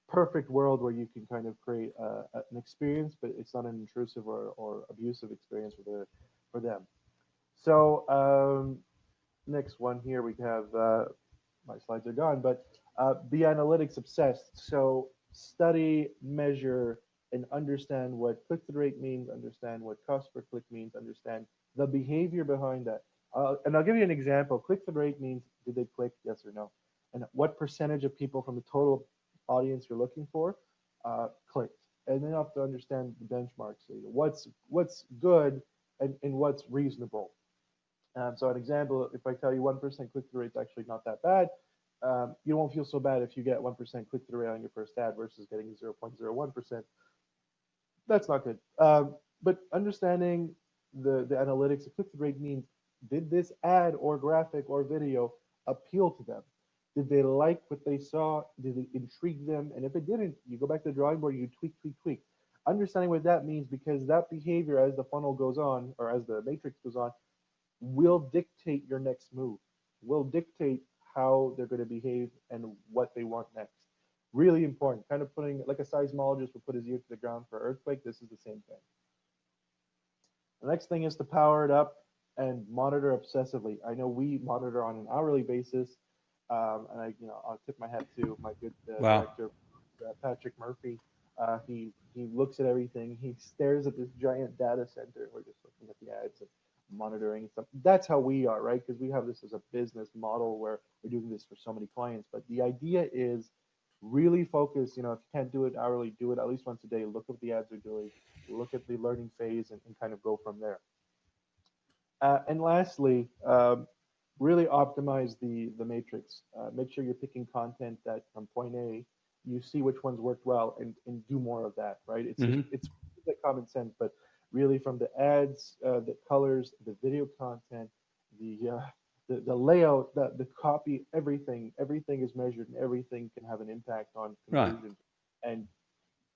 perfect world where you can kind of create an experience, but it's not an intrusive or abusive experience for them. So next one here, we have, my slides are gone, but be analytics obsessed. So study, measure, and understand what click-through rate means, understand what cost per click means, understand the behavior behind that. And I'll give you an example. Click-through rate means, did they click, yes or no? And what percentage of people from the total audience you're looking for clicked. And then you have to understand the benchmarks. So, what's good and what's reasonable. So an example, if I tell you 1% click-through rate is actually not that bad, you won't feel so bad if you get 1% click-through rate on your first ad versus getting 0.01%. That's not good. But understanding the analytics of click-through rate means, did this ad or graphic or video appeal to them? Did they like what they saw? Did it intrigue them? And if it didn't, you go back to the drawing board, you tweak. Understanding what that means, because that behavior as the funnel goes on, or as the matrix goes on, will dictate your next move, will dictate how they're going to behave and what they want next. Really important. Kind of putting, like a seismologist would put his ear to the ground for earthquake, this is the same thing. The next thing is to power it up and monitor obsessively. I know we monitor on an hourly basis. And I'll tip my hat to my good director, Patrick Murphy. He looks at everything. He stares at this giant data center. We're just looking at the ads and monitoring stuff. That's how we are, right? Because we have this as a business model where we're doing this for so many clients. But the idea is really focus. If you can't do it hourly, do it at least once a day. Look at what the ads are doing. Look at the learning phase and kind of go from there. And lastly, really optimize the matrix. Make sure you're picking content that from point A, you see which ones worked well and do more of that, right? It's like common sense, but really from the ads, the colors, the video content, the layout, the copy, everything is measured and everything can have an impact on conversion. Right. And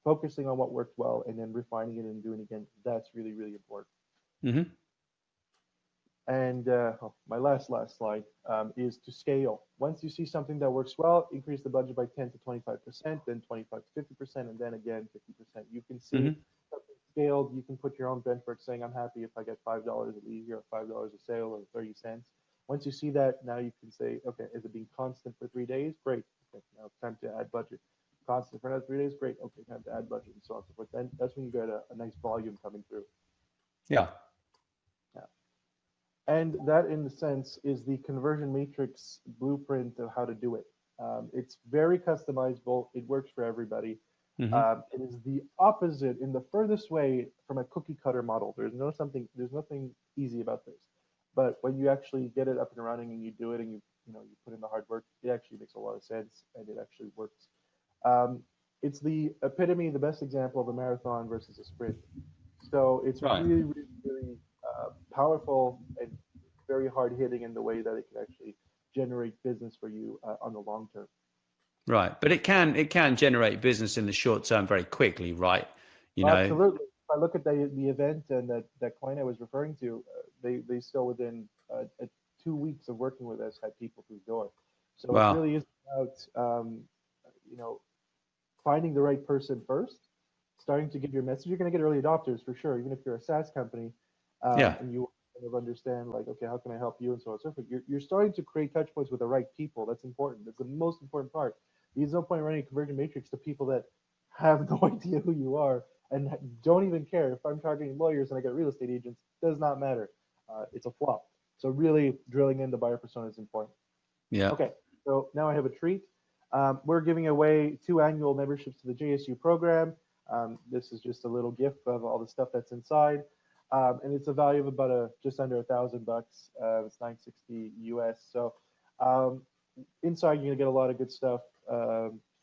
focusing on what worked well and then refining it and doing it again, that's really, really important. Mm-hmm. And my last slide is to scale. Once you see something that works well, increase the budget by 10 to 25%, then 25 to 50%, and then again 50%. You can see something scaled. You can put your own benchmark saying, I'm happy if I get $5 a lead here, or $5 a sale, or 30 cents. Once you see that, now you can say, okay, is it being constant for 3 days? Great. Okay, now it's time to add budget. Constant for another 3 days? Great. Okay, time to add budget, and so on and so forth. Then that's when you get a nice volume coming through. Yeah. And that, in a sense, is the conversion matrix blueprint of how to do it. It's very customizable. It works for everybody. It is the opposite, in the furthest way, from a cookie cutter model. There's nothing easy about this. But when you actually get it up and running and you do it and you put in the hard work, it actually makes a lot of sense and it actually works. It's the epitome, the best example of a marathon versus a sprint. So it's really powerful and very hard hitting in the way that it can actually generate business for you on the long term. Right, but it can generate business in the short term very quickly, right? You know, Absolutely. If I look at the event and that client I was referring to, they still within 2 weeks of working with us had people through the door. So it wow, really is about you know finding the right person first, starting to get your message. You're going to get early adopters for sure, even if you're a SaaS company, yeah, and you kind of understand like, okay, how can I help you, and so on and so forth. You're starting to create touch points with the right people. That's important. That's the most important part. There's no point running a conversion matrix to people that have no idea who you are and don't even care. If I'm targeting lawyers and I get real estate agents, does not matter. It's a flop. So really drilling in the buyer persona is important. yeah. Okay, so now I have a treat. We're giving away 2 annual memberships to the JSU program. This is just a little gift of all the stuff that's inside, and it's a value of about just under $1,000. It's 960 US. So um, inside you're gonna get a lot of good stuff,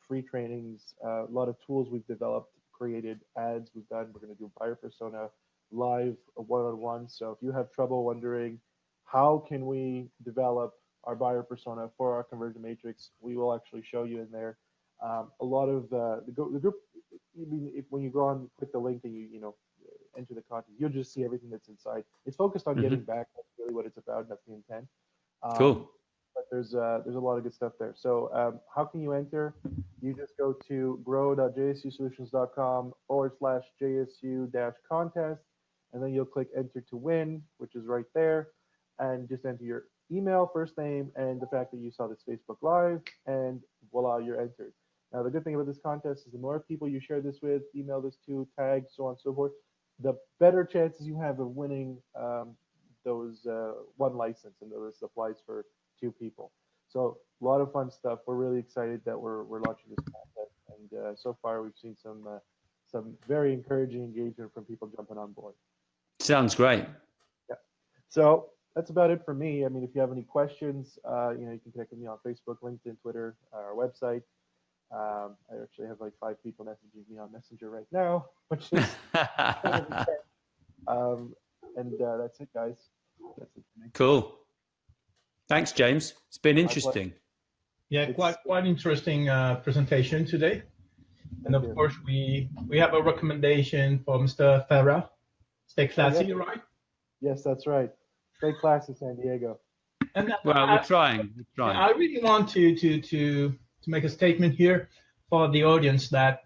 free trainings, a lot of tools we've developed, created ads we've done. We're gonna do buyer persona live, one-on-one. So if you have trouble wondering how can we develop our buyer persona for our conversion matrix, we will actually show you in there. A lot of the group. I mean, when you go on, click the link and you enter the content, you'll just see everything that's inside. It's focused on Hmm. giving back. That's really what it's about. That's the intent. Um, Cool. but there's a lot of good stuff there. So how can you enter? You just go to grow.jsusolutions.com/JSU-contest, and then you'll click enter to win, which is right there, and just enter your email, first name, and the fact that you saw this Facebook Live, and voila, you're entered. Now, the good thing about this contest is the more people you share this with, email this to, tag, so on and so forth, the better chances you have of winning those one license, and this applies for 2 people. So a lot of fun stuff. We're really excited that we're launching this contest, and so far we've seen some very encouraging engagement from people jumping on board. Sounds great. Yeah. So that's about it for me. I mean, if you have any questions, you can connect with me on Facebook, LinkedIn, Twitter, our website. I actually have like 5 people messaging me on Messenger right now, which is kind of intense. Um, and that's it, guys. That's it for me. Cool. Thanks, James. It's been My pleasure. interesting. Yeah, It's- quite interesting presentation today. And Thank of you. course, we have a recommendation for Mr. Farah. Stay classy, yes. right? Yes, that's right. Stay classy, San Diego. And Well, we're trying. We're trying. I really want to make a statement here for the audience that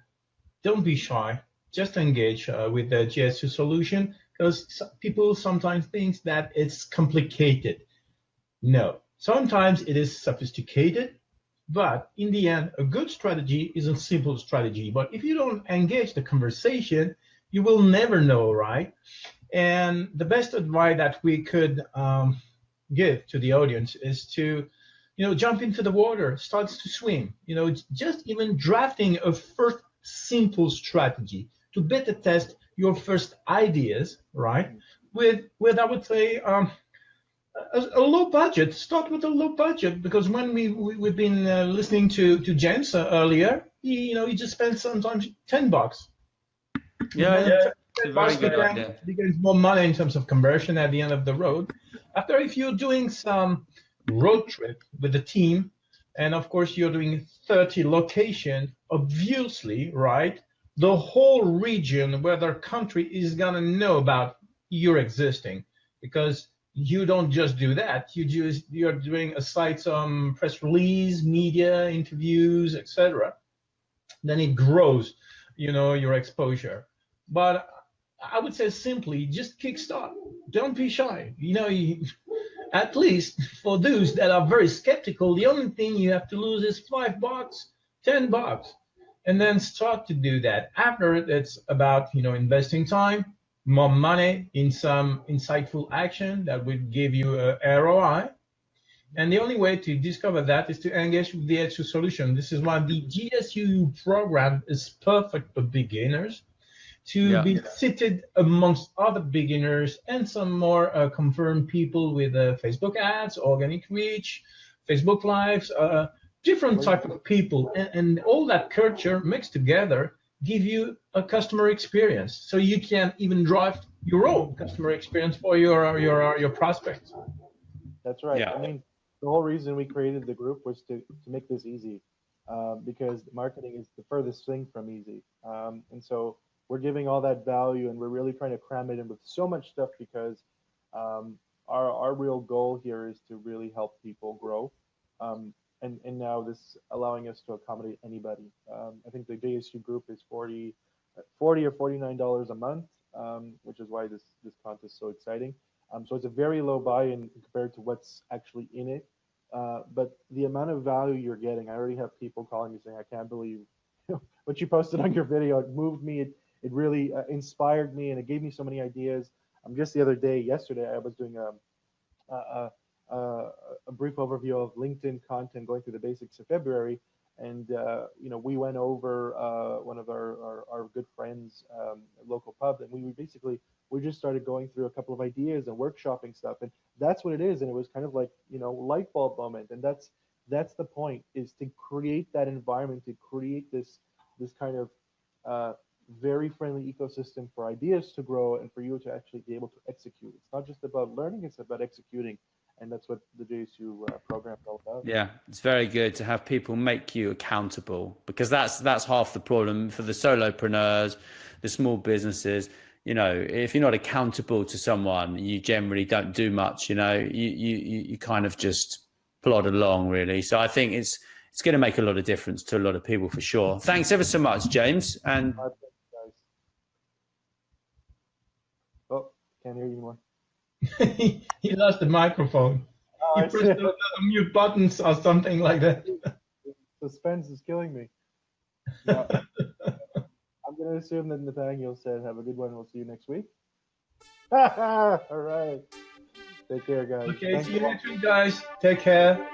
don't be shy. Just engage with the GSU solution, because people sometimes think that it's complicated. No, sometimes it is sophisticated, but in the end, a good strategy is a simple strategy. But if you don't engage the conversation, you will never know, right? And the best advice that we could give to the audience is to, jump into the water, start to swim. Just even drafting a first simple strategy to beta test your first ideas, right? With I would say a low budget. Start with a low budget, because when we've been listening to James earlier, he just spent sometimes $10. Yeah, And it's then a very good idea. becomes more money in terms of conversion at the end of the road. After, if you're doing some road trip with the team, and of course you're doing 30 locations, obviously, right, the whole region, whether country, is gonna know about your existing, because you don't just do that. You're doing aside some press release, media interviews, etc. Then it grows, your exposure. But I would say simply just kickstart. Don't be shy. At least for those that are very skeptical, the only thing you have to lose is $5, $10, and then start to do that. After it's about investing time, more money in some insightful action that will give you a ROI. And the only way to discover that is to engage with the GSU solution. This is why the GSU program is perfect for beginners, to be seated amongst other beginners and some more confirmed people with Facebook ads, organic reach, Facebook Lives, different type of people, and all that culture mixed together give you a customer experience. So you can even drive your own customer experience for your prospects. That's right. Yeah. I mean, the whole reason we created the group was to make this easy, because marketing is the furthest thing from easy. And so we're giving all that value, and we're really trying to cram it in with so much stuff because our real goal here is to really help people grow. And now this allowing us to accommodate anybody. I think the JSU group is $40 or $49 a month, which is why this contest is so exciting. So it's a very low buy-in compared to what's actually in it. But the amount of value you're getting, I already have people calling me saying, I can't believe what you posted on your video. It moved me. It really inspired me, and it gave me so many ideas. Just yesterday, I was doing a brief overview of LinkedIn content going through the basics of February. And, we went over one of our good friends, local pub, and we just started going through a couple of ideas and workshopping stuff. And that's what it is. And it was kind of like, light bulb moment. And that's the point, is to create that environment, to create this kind of very friendly ecosystem for ideas to grow and for you to actually be able to execute. It's not just about learning, it's about executing. And that's what the JSU program is all about. Yeah, it's very good to have people make you accountable, because that's half the problem for the solopreneurs, the small businesses. If you're not accountable to someone, you generally don't do much. You kind of just plod along, really. So I think it's going to make a lot of difference to a lot of people for sure. Thanks ever so much, James. And oh, can't hear you anymore. He lost the microphone. Oh, He pressed the mute buttons or something like that. Suspense is killing me. Yeah. I'm going to assume that Nathaniel said, have a good one. We'll see you next week. All right. Take care, guys. Okay, see you next week, guys. Take care.